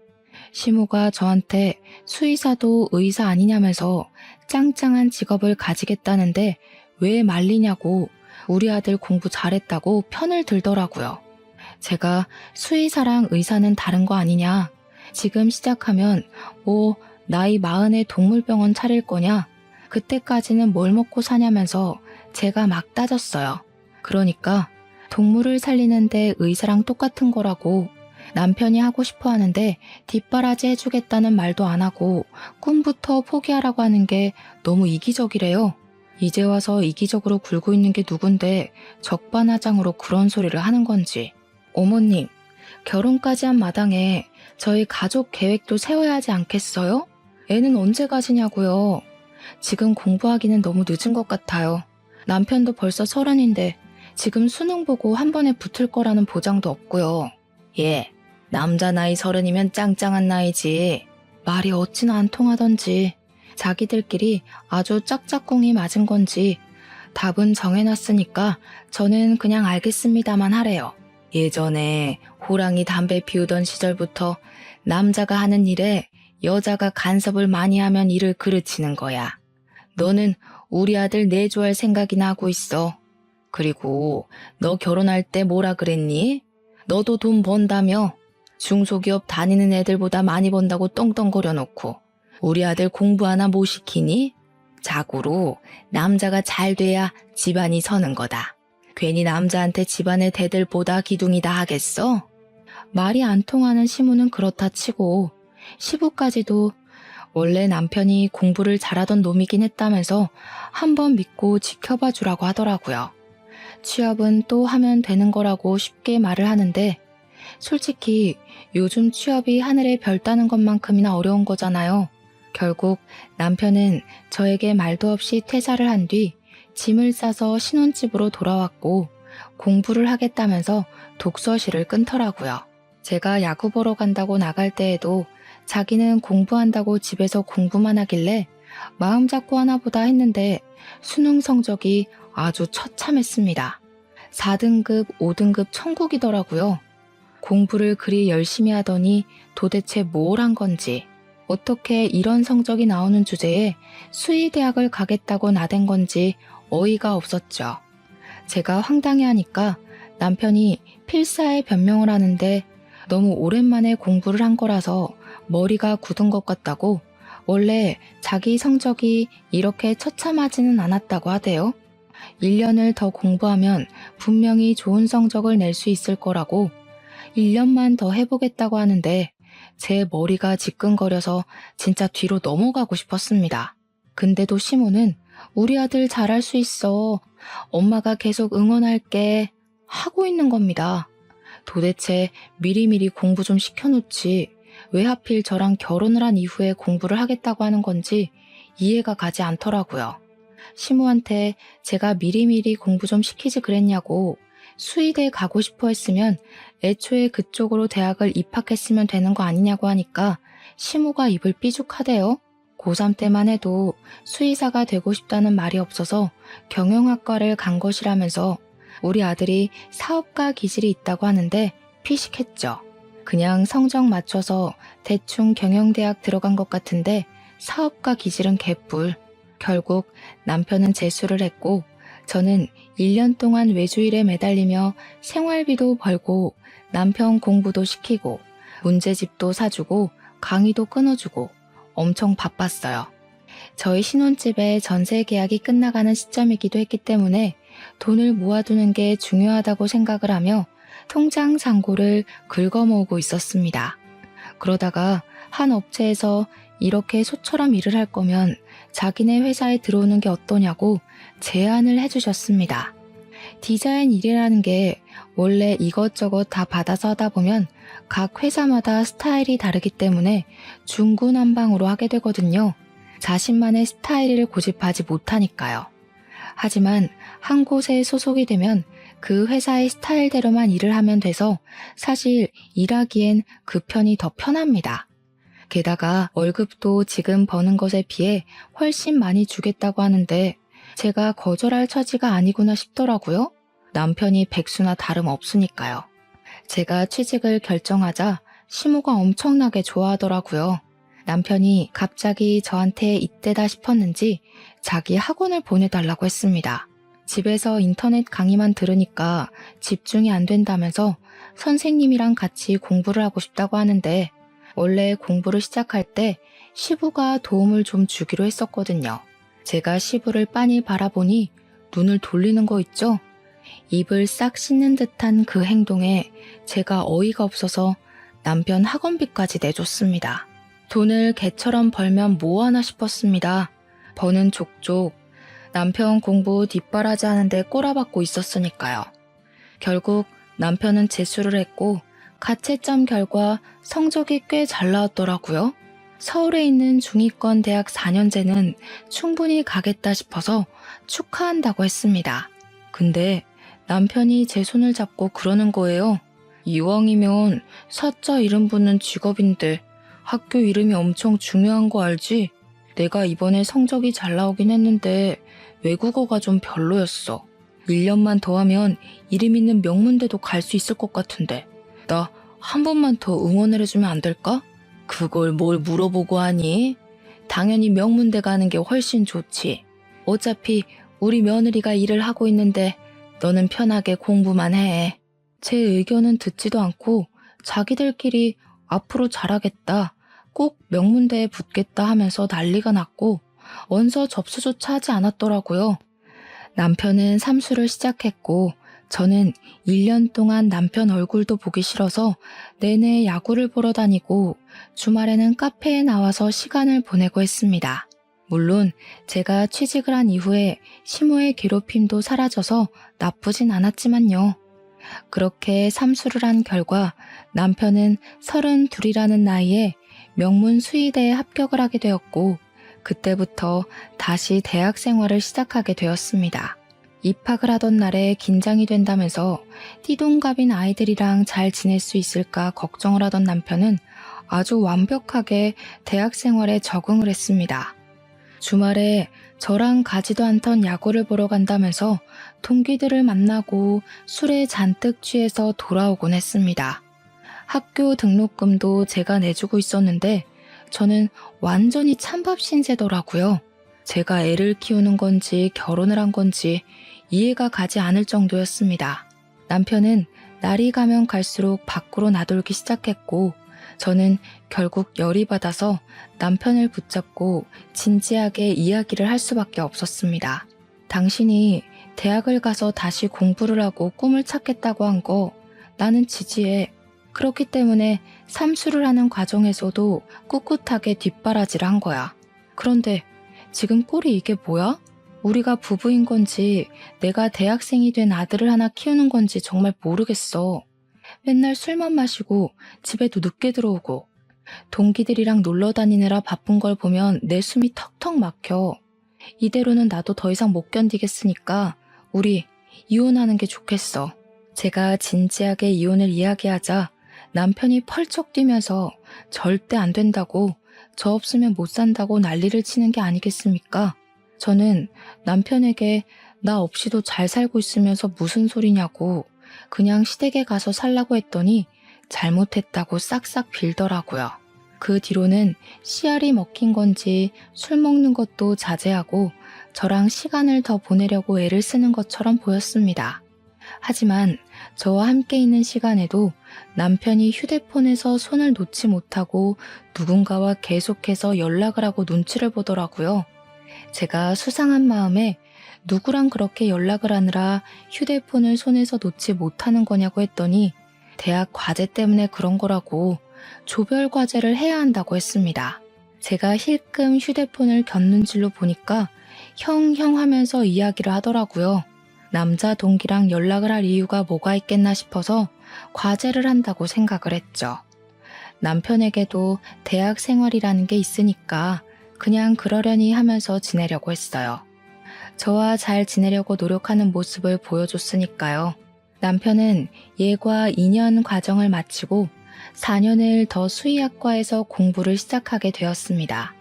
시모가 저한테 수의사도 의사 아니냐면서 짱짱한 직업을 가지겠다는데 왜 말리냐고 우리 아들 공부 잘했다고 편을 들더라고요. 제가 수의사랑 의사는 다른 거 아니냐? 지금 시작하면 뭐 나이 40에 동물병원 차릴 거냐? 그때까지는 뭘 먹고 사냐면서 제가 막 따졌어요. 그러니까 동물을 살리는데 의사랑 똑같은 거라고 남편이 하고 싶어 하는데 뒷바라지 해주겠다는 말도 안 하고 꿈부터 포기하라고 하는 게 너무 이기적이래요. 이제 와서 이기적으로 굴고 있는 게 누군데 적반하장으로 그런 소리를 하는 건지. 어머님, 결혼까지 한 마당에 저희 가족 계획도 세워야 하지 않겠어요? 애는 언제 가지냐고요. 지금 공부하기는 너무 늦은 것 같아요. 남편도 벌써 30인데 지금 수능 보고 한 번에 붙을 거라는 보장도 없고요. 예, 남자 나이 30이면 짱짱한 나이지. 말이 어찌나 안 통하던지 자기들끼리 아주 짝짝꿍이 맞은 건지 답은 정해놨으니까 저는 그냥 알겠습니다만 하래요. 예전에 호랑이 담배 피우던 시절부터 남자가 하는 일에 여자가 간섭을 많이 하면 일을 그르치는 거야. 너는 우리 아들 내조할 생각이나 하고 있어. 그리고 너 결혼할 때 뭐라 그랬니? 너도 돈 번다며? 중소기업 다니는 애들보다 많이 번다고 떵떵거려 놓고 우리 아들 공부 하나 못 시키니? 자고로 남자가 잘 돼야 집안이 서는 거다. 괜히 남자한테 집안의 대들보다 기둥이다 하겠어? 말이 안 통하는 시무는 그렇다 치고 시부까지도 원래 남편이 공부를 잘하던 놈이긴 했다면서 한번 믿고 지켜봐 주라고 하더라고요. 취업은 또 하면 되는 거라고 쉽게 말을 하는데 솔직히 요즘 취업이 하늘의 별 따는 것만큼이나 어려운 거잖아요. 결국 남편은 저에게 말도 없이 퇴사를 한 뒤 짐을 싸서 신혼집으로 돌아왔고 공부를 하겠다면서 독서실을 끊더라고요. 제가 야구 보러 간다고 나갈 때에도 자기는 공부한다고 집에서 공부만 하길래 마음 잡고 하나 보다 했는데 수능 성적이 아주 처참했습니다. 4등급, 5등급 천국이더라고요. 공부를 그리 열심히 하더니 도대체 뭘 한 건지, 어떻게 이런 성적이 나오는 주제에 수의대학을 가겠다고 나댄 건지 어이가 없었죠. 제가 황당해하니까 남편이 필사에 변명을 하는데 너무 오랜만에 공부를 한 거라서 머리가 굳은 것 같다고 원래 자기 성적이 이렇게 처참하지는 않았다고 하대요. 1년을 더 공부하면 분명히 좋은 성적을 낼 수 있을 거라고 1년만 더 해보겠다고 하는데 제 머리가 지끈거려서 진짜 뒤로 넘어가고 싶었습니다. 근데도 시모는 우리 아들 잘할 수 있어. 엄마가 계속 응원할게. 하고 있는 겁니다. 도대체 미리미리 공부 좀 시켜놓지 왜 하필 저랑 결혼을 한 이후에 공부를 하겠다고 하는 건지 이해가 가지 않더라고요. 시모한테 제가 미리미리 공부 좀 시키지 그랬냐고 수의대 가고 싶어 했으면 애초에 그쪽으로 대학을 입학했으면 되는 거 아니냐고 하니까 시모가 입을 삐죽하대요. 고3 때만 해도 수의사가 되고 싶다는 말이 없어서 경영학과를 간 것이라면서 우리 아들이 사업가 기질이 있다고 하는데 피식했죠. 그냥 성적 맞춰서 대충 경영대학 들어간 것 같은데 사업가 기질은 개뿔. 결국 남편은 재수를 했고 저는 1년 동안 외주일에 매달리며 생활비도 벌고 남편 공부도 시키고 문제집도 사주고 강의도 끊어주고 엄청 바빴어요. 저희 신혼집의 전세 계약이 끝나가는 시점이기도 했기 때문에 돈을 모아두는 게 중요하다고 생각을 하며 통장 잔고를 긁어모으고 있었습니다. 그러다가 한 업체에서 이렇게 소처럼 일을 할 거면 자기네 회사에 들어오는 게 어떠냐고 제안을 해주셨습니다. 디자인 일이라는 게 원래 이것저것 다 받아서 하다 보면 각 회사마다 스타일이 다르기 때문에 중구난방으로 하게 되거든요. 자신만의 스타일을 고집하지 못하니까요. 하지만 한 곳에 소속이 되면 그 회사의 스타일대로만 일을 하면 돼서 사실 일하기엔 그 편이 더 편합니다. 게다가 월급도 지금 버는 것에 비해 훨씬 많이 주겠다고 하는데 제가 거절할 처지가 아니구나 싶더라고요. 남편이 백수나 다름없으니까요. 제가 취직을 결정하자 시모가 엄청나게 좋아하더라고요. 남편이 갑자기 저한테 이때다 싶었는지 자기 학원을 보내달라고 했습니다. 집에서 인터넷 강의만 들으니까 집중이 안 된다면서 선생님이랑 같이 공부를 하고 싶다고 하는데 원래 공부를 시작할 때 시부가 도움을 좀 주기로 했었거든요. 제가 시부를 빤히 바라보니 눈을 돌리는 거 있죠? 입을 싹 씻는 듯한 그 행동에 제가 어이가 없어서 남편 학원비까지 내줬습니다. 돈을 개처럼 벌면 뭐하나 싶었습니다. 버는 족족 남편 공부 뒷바라지 하는데 꼬라박고 있었으니까요. 결국 남편은 재수를 했고 가채점 결과 성적이 꽤 잘 나왔더라고요. 서울에 있는 중위권 대학 4년제는 충분히 가겠다 싶어서 축하한다고 했습니다. 근데 남편이 제 손을 잡고 그러는 거예요. 이왕이면 사자 이름 붙는 직업인데 학교 이름이 엄청 중요한 거 알지? 내가 이번에 성적이 잘 나오긴 했는데 외국어가 좀 별로였어. 1년만 더 하면 이름 있는 명문대도 갈 수 있을 것 같은데 나 한 번만 더 응원을 해주면 안 될까? 그걸 뭘 물어보고 하니? 당연히 명문대 가는 게 훨씬 좋지. 어차피 우리 며느리가 일을 하고 있는데 너는 편하게 공부만 해. 제 의견은 듣지도 않고 자기들끼리 앞으로 잘하겠다, 꼭 명문대에 붙겠다 하면서 난리가 났고 원서 접수조차 하지 않았더라고요. 남편은 삼수를 시작했고 저는 1년 동안 남편 얼굴도 보기 싫어서 내내 야구를 보러 다니고 주말에는 카페에 나와서 시간을 보내고 했습니다. 물론 제가 취직을 한 이후에 시모의 괴롭힘도 사라져서 나쁘진 않았지만요. 그렇게 삼수를 한 결과 남편은 32이라는 나이에 명문 수의대에 합격을 하게 되었고 그때부터 다시 대학 생활을 시작하게 되었습니다. 입학을 하던 날에 긴장이 된다면서 띠동갑인 아이들이랑 잘 지낼 수 있을까 걱정을 하던 남편은 아주 완벽하게 대학 생활에 적응을 했습니다. 주말에 저랑 가지도 않던 야구를 보러 간다면서 동기들을 만나고 술에 잔뜩 취해서 돌아오곤 했습니다. 학교 등록금도 제가 내주고 있었는데 저는 완전히 찬밥 신세더라고요. 제가 애를 키우는 건지 결혼을 한 건지 이해가 가지 않을 정도였습니다. 남편은 날이 가면 갈수록 밖으로 나돌기 시작했고 저는 결국 열이 받아서 남편을 붙잡고 진지하게 이야기를 할 수밖에 없었습니다. 당신이 대학을 가서 다시 공부를 하고 꿈을 찾겠다고 한 거 나는 지지해. 그렇기 때문에 삼수를 하는 과정에서도 꿋꿋하게 뒷바라지를 한 거야. 그런데 지금 꼴이 이게 뭐야? 우리가 부부인 건지 내가 대학생이 된 아들을 하나 키우는 건지 정말 모르겠어. 맨날 술만 마시고 집에도 늦게 들어오고 동기들이랑 놀러 다니느라 바쁜 걸 보면 내 숨이 턱턱 막혀. 이대로는 나도 더 이상 못 견디겠으니까 우리 이혼하는 게 좋겠어. 제가 진지하게 이혼을 이야기하자 남편이 펄쩍 뛰면서 절대 안 된다고 저 없으면 못 산다고 난리를 치는 게 아니겠습니까? 저는 남편에게 나 없이도 잘 살고 있으면서 무슨 소리냐고 그냥 시댁에 가서 살라고 했더니 잘못했다고 싹싹 빌더라고요. 그 뒤로는 씨알이 먹힌 건지 술 먹는 것도 자제하고 저랑 시간을 더 보내려고 애를 쓰는 것처럼 보였습니다. 하지만 저와 함께 있는 시간에도 남편이 휴대폰에서 손을 놓지 못하고 누군가와 계속해서 연락을 하고 눈치를 보더라고요. 제가 수상한 마음에 누구랑 그렇게 연락을 하느라 휴대폰을 손에서 놓지 못하는 거냐고 했더니 대학 과제 때문에 그런 거라고 조별 과제를 해야 한다고 했습니다. 제가 힐끔 휴대폰을 곁눈 질로 보니까 형 하면서 이야기를 하더라고요. 남자 동기랑 연락을 할 이유가 뭐가 있겠나 싶어서 과제를 한다고 생각을 했죠. 남편에게도 대학 생활이라는 게 있으니까 그냥 그러려니 하면서 지내려고 했어요. 저와 잘 지내려고 노력하는 모습을 보여줬으니까요. 남편은 예과 2년 과정을 마치고 4년을 더 수의학과에서 공부를 시작하게 되었습니다.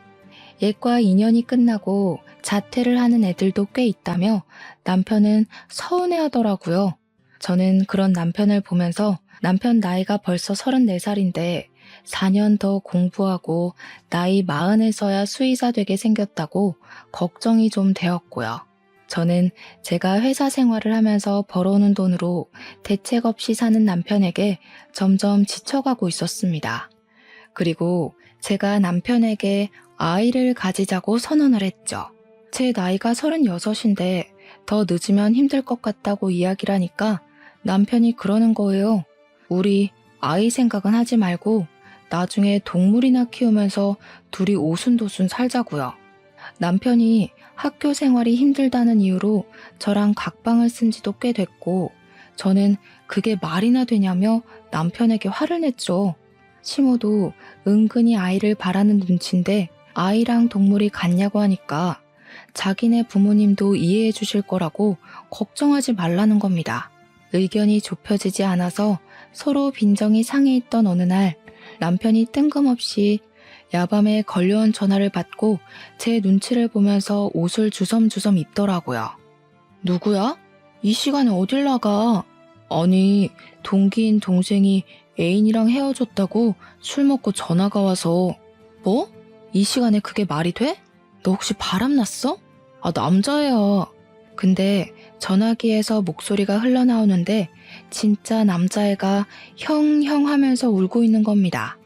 예과 2년이 끝나고 자퇴를 하는 애들도 꽤 있다며 남편은 서운해하더라고요. 저는 그런 남편을 보면서 남편 나이가 벌써 34살인데 4년 더 공부하고 나이 40에서야 수의사 되게 생겼다고 걱정이 좀 되었고요. 저는 제가 회사 생활을 하면서 벌어오는 돈으로 대책 없이 사는 남편에게 점점 지쳐가고 있었습니다. 그리고 제가 남편에게 아이를 가지자고 선언을 했죠. 제 나이가 36인데 더 늦으면 힘들 것 같다고 이야기를 하니까 남편이 그러는 거예요. 우리 아이 생각은 하지 말고 나중에 동물이나 키우면서 둘이 오순도순 살자고요. 남편이 학교 생활이 힘들다는 이유로 저랑 각방을 쓴 지도 꽤 됐고 저는 그게 말이나 되냐며 남편에게 화를 냈죠. 시모도 은근히 아이를 바라는 눈치인데 아이랑 동물이 같냐고 하니까 자기네 부모님도 이해해 주실 거라고 걱정하지 말라는 겁니다. 의견이 좁혀지지 않아서 서로 빈정이 상해있던 어느 날 남편이 뜬금없이 야밤에 걸려온 전화를 받고 제 눈치를 보면서 옷을 주섬주섬 입더라고요. 누구야? 이 시간에 어딜 나가? 아니, 동기인 동생이 애인이랑 헤어졌다고 술 먹고 전화가 와서. 뭐? 이 시간에 그게 말이 돼? 너 혹시 바람났어? 아, 남자애야. 근데 전화기에서 목소리가 흘러나오는데 진짜 남자애가 형 하면서 울고 있는 겁니다.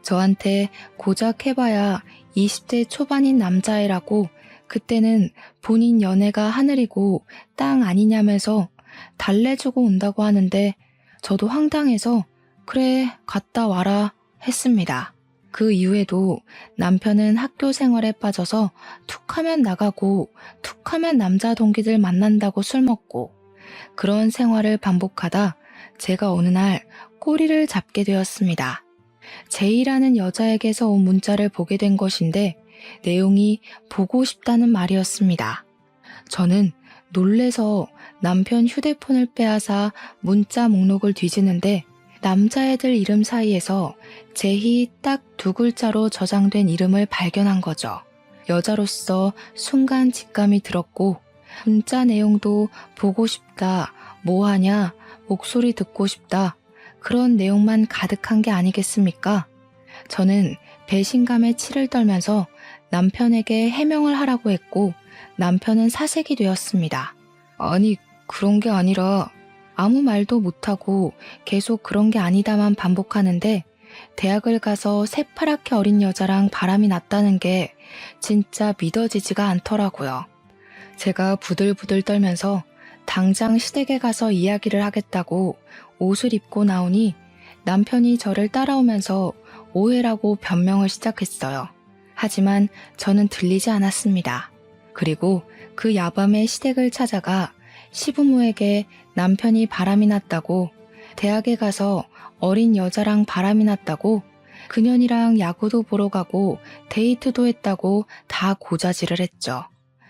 저한테 고작 해봐야 20대 초반인 남자애라고 그때는 본인 연애가 하늘이고 땅 아니냐면서 달래주고 온다고 하는데 저도 황당해서 그래 갔다 와라 했습니다. 그 이후에도 남편은 학교 생활에 빠져서 툭하면 나가고 툭하면 남자 동기들 만난다고 술 먹고 그런 생활을 반복하다 제가 어느 날 꼬리를 잡게 되었습니다. 제이라는 여자에게서 온 문자를 보게 된 것인데 내용이 보고 싶다는 말이었습니다. 저는 놀래서 남편 휴대폰을 빼앗아 문자 목록을 뒤지는데 남자애들 이름 사이에서 제희 딱 2글자로 저장된 이름을 발견한 거죠. 여자로서 순간 직감이 들었고 문자 내용도 보고 싶다, 뭐하냐, 목소리 듣고 싶다 그런 내용만 가득한 게 아니겠습니까? 저는 배신감에 치를 떨면서 남편에게 해명을 하라고 했고 남편은 사색이 되었습니다. 아니 그런 게 아니라 아무 말도 못하고 계속 그런 게 아니다만 반복하는데 대학을 가서 새파랗게 어린 여자랑 바람이 났다는 게 진짜 믿어지지가 않더라고요. 제가 부들부들 떨면서 당장 시댁에 가서 이야기를 하겠다고 옷을 입고 나오니 남편이 저를 따라오면서 오해라고 변명을 시작했어요. 하지만 저는 들리지 않았습니다. 그리고 그 야밤에 시댁을 찾아가 시부모에게 남편이 바람이 났다고, 대학에 가서 어린 여자랑 바람이 났다고, 그년이랑 야구도 보러 가고 데이트도 했다고 다 고자질을 했죠.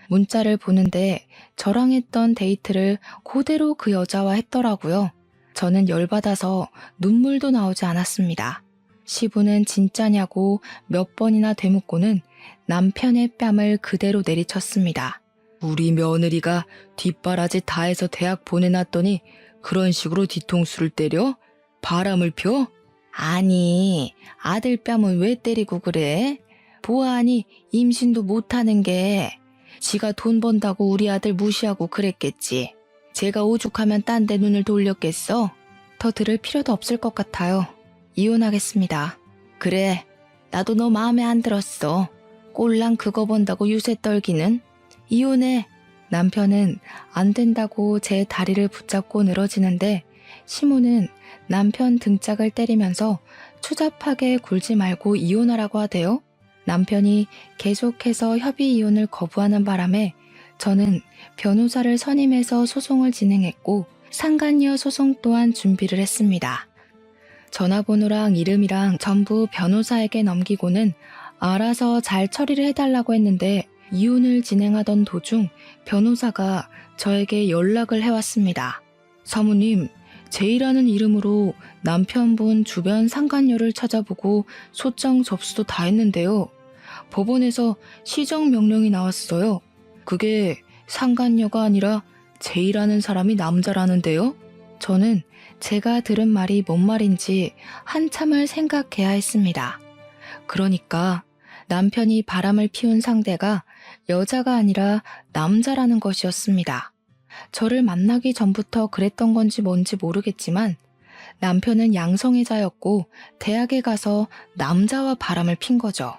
문자를 보는데 저랑 했던 데이트를 그대로 그 여자와 했더라고요. 저는 열받아서 눈물도 나오지 않았습니다. 시부는 진짜냐고 몇 번이나 되묻고는 남편의 뺨을 그대로 내리쳤습니다. 우리 며느리가 뒷바라지 다 해서 대학 보내놨더니 그런 식으로 뒤통수를 때려? 바람을 펴? 아니, 아들 뺨은 왜 때리고 그래? 보아하니 임신도 못하는 게 지가 돈 번다고 우리 아들 무시하고 그랬겠지. 제가 오죽하면 딴 데 눈을 돌렸겠어? 더 들을 필요도 없을 것 같아요. 이혼하겠습니다. 그래, 나도 너 마음에 안 들었어. 꼴랑 그거 본다고 유세 떨기는. 이혼해. 남편은 안 된다고 제 다리를 붙잡고 늘어지는데 시모는 남편 등짝을 때리면서 추잡하게 굴지 말고 이혼하라고 하대요. 남편이 계속해서 협의 이혼을 거부하는 바람에 저는 변호사를 선임해서 소송을 진행했고 상간녀 소송 또한 준비를 했습니다. 전화번호랑 이름이랑 전부 변호사에게 넘기고는 알아서 잘 처리를 해달라고 했는데 이혼을 진행하던 도중 변호사가 저에게 연락을 해왔습니다. 사모님, 제이라는 이름으로 남편분 주변 상간녀를 찾아보고 소장 접수도 다 했는데요. 법원에서 시정 명령이 나왔어요. 그게 상간녀가 아니라 제이라는 사람이 남자라는데요. 저는 제가 들은 말이 뭔 말인지 한참을 생각해야 했습니다. 그러니까 남편이 바람을 피운 상대가 여자가 아니라 남자라는 것이었습니다. 저를 만나기 전부터 그랬던 건지 뭔지 모르겠지만 남편은 양성애자였고 대학에 가서 남자와 바람을 핀 거죠.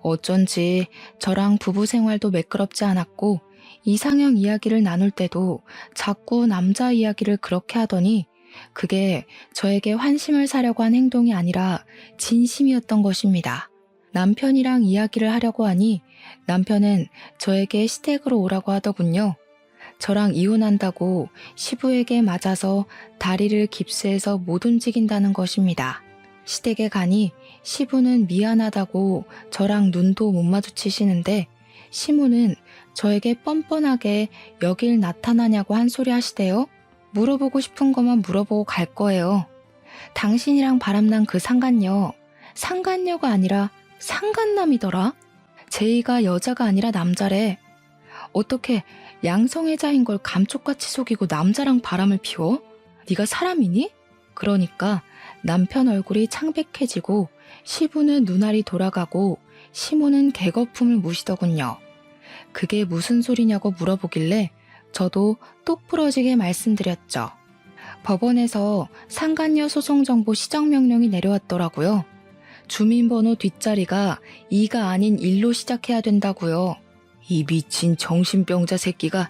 어쩐지 저랑 부부 생활도 매끄럽지 않았고 이상형 이야기를 나눌 때도 자꾸 남자 이야기를 그렇게 하더니 그게 저에게 환심을 사려고 한 행동이 아니라 진심이었던 것입니다. 남편이랑 이야기를 하려고 하니 남편은 저에게 시댁으로 오라고 하더군요. 저랑 이혼한다고 시부에게 맞아서 다리를 깁스해서 못 움직인다는 것입니다. 시댁에 가니 시부는 미안하다고 저랑 눈도 못 마주치시는데 시모는 저에게 뻔뻔하게 여길 나타나냐고 한 소리 하시대요. 물어보고 싶은 것만 물어보고 갈 거예요. 당신이랑 바람난 그 상간녀, 상간녀가 아니라 상간남이더라. 제이가 여자가 아니라 남자래. 어떻게 양성애자인 걸 감쪽같이 속이고 남자랑 바람을 피워? 네가 사람이니? 그러니까 남편 얼굴이 창백해지고 시부는 눈알이 돌아가고 시모는 개거품을 무시더군요. 그게 무슨 소리냐고 물어보길래 저도 똑 부러지게 말씀드렸죠. 법원에서 상간녀 소송 정보 시정 명령이 내려왔더라고요. 주민번호 뒷자리가 2가 아닌 1로 시작해야 된다고요. 이 미친 정신병자 새끼가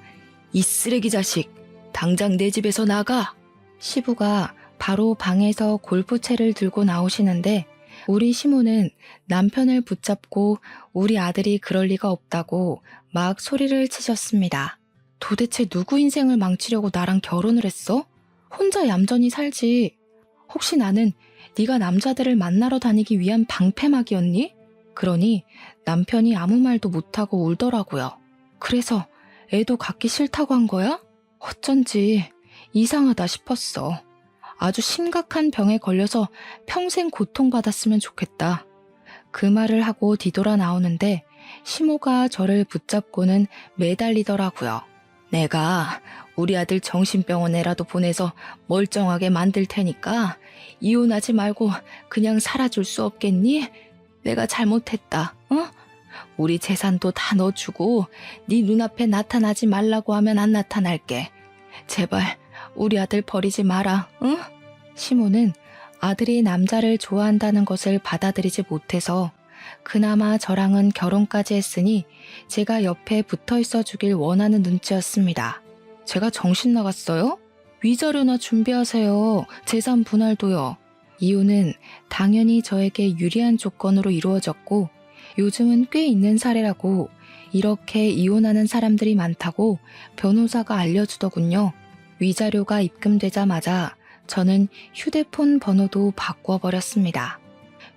이 쓰레기 자식 당장 내 집에서 나가! 시부가 바로 방에서 골프채를 들고 나오시는데 우리 시모는 남편을 붙잡고 우리 아들이 그럴 리가 없다고 막 소리를 치셨습니다. 도대체 누구 인생을 망치려고 나랑 결혼을 했어? 혼자 얌전히 살지. 혹시 나는 네가 남자들을 만나러 다니기 위한 방패막이었니? 그러니 남편이 아무 말도 못하고 울더라고요. 그래서 애도 갖기 싫다고 한 거야? 어쩐지 이상하다 싶었어. 아주 심각한 병에 걸려서 평생 고통받았으면 좋겠다. 그 말을 하고 뒤돌아 나오는데 시모가 저를 붙잡고는 매달리더라고요. 내가 우리 아들 정신병원에라도 보내서 멀쩡하게 만들 테니까 이혼하지 말고 그냥 살아줄 수 없겠니? 내가 잘못했다. 어? 우리 재산도 다 넣어주고 네 눈앞에 나타나지 말라고 하면 안 나타날게. 제발 우리 아들 버리지 마라. 응? 시모는 아들이 남자를 좋아한다는 것을 받아들이지 못해서 그나마 저랑은 결혼까지 했으니 제가 옆에 붙어 있어 주길 원하는 눈치였습니다. 제가 정신 나갔어요? 위자료나 준비하세요. 재산 분할도요. 이혼은 당연히 저에게 유리한 조건으로 이루어졌고 요즘은 꽤 있는 사례라고 이렇게 이혼하는 사람들이 많다고 변호사가 알려주더군요. 위자료가 입금되자마자 저는 휴대폰 번호도 바꿔버렸습니다.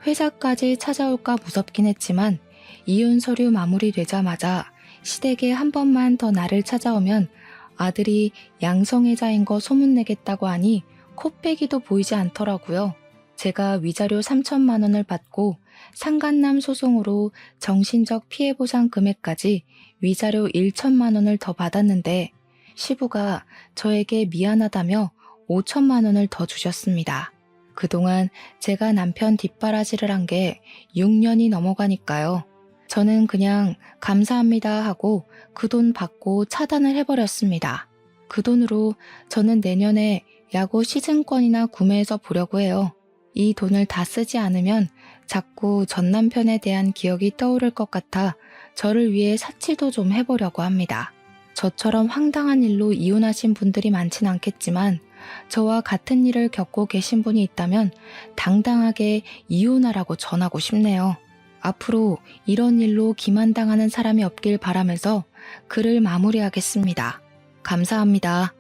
회사까지 찾아올까 무섭긴 했지만 이혼 서류 마무리되자마자 시댁에 한 번만 더 나를 찾아오면 아들이 양성애자인 거 소문내겠다고 하니 코빼기도 보이지 않더라고요. 제가 위자료 3천만 원을 받고 상간남 소송으로 정신적 피해보상 금액까지 위자료 1천만 원을 더 받았는데 시부가 저에게 미안하다며 5천만 원을 더 주셨습니다. 그동안 제가 남편 뒷바라지를 한 게 6년이 넘어가니까요. 저는 그냥 감사합니다 하고 그 돈 받고 차단을 해버렸습니다. 그 돈으로 저는 내년에 야구 시즌권이나 구매해서 보려고 해요. 이 돈을 다 쓰지 않으면 자꾸 전 남편에 대한 기억이 떠오를 것 같아 저를 위해 사치도 좀 해보려고 합니다. 저처럼 황당한 일로 이혼하신 분들이 많진 않겠지만 저와 같은 일을 겪고 계신 분이 있다면 당당하게 이혼하라고 전하고 싶네요. 앞으로 이런 일로 기만당하는 사람이 없길 바라면서 글을 마무리하겠습니다. 감사합니다.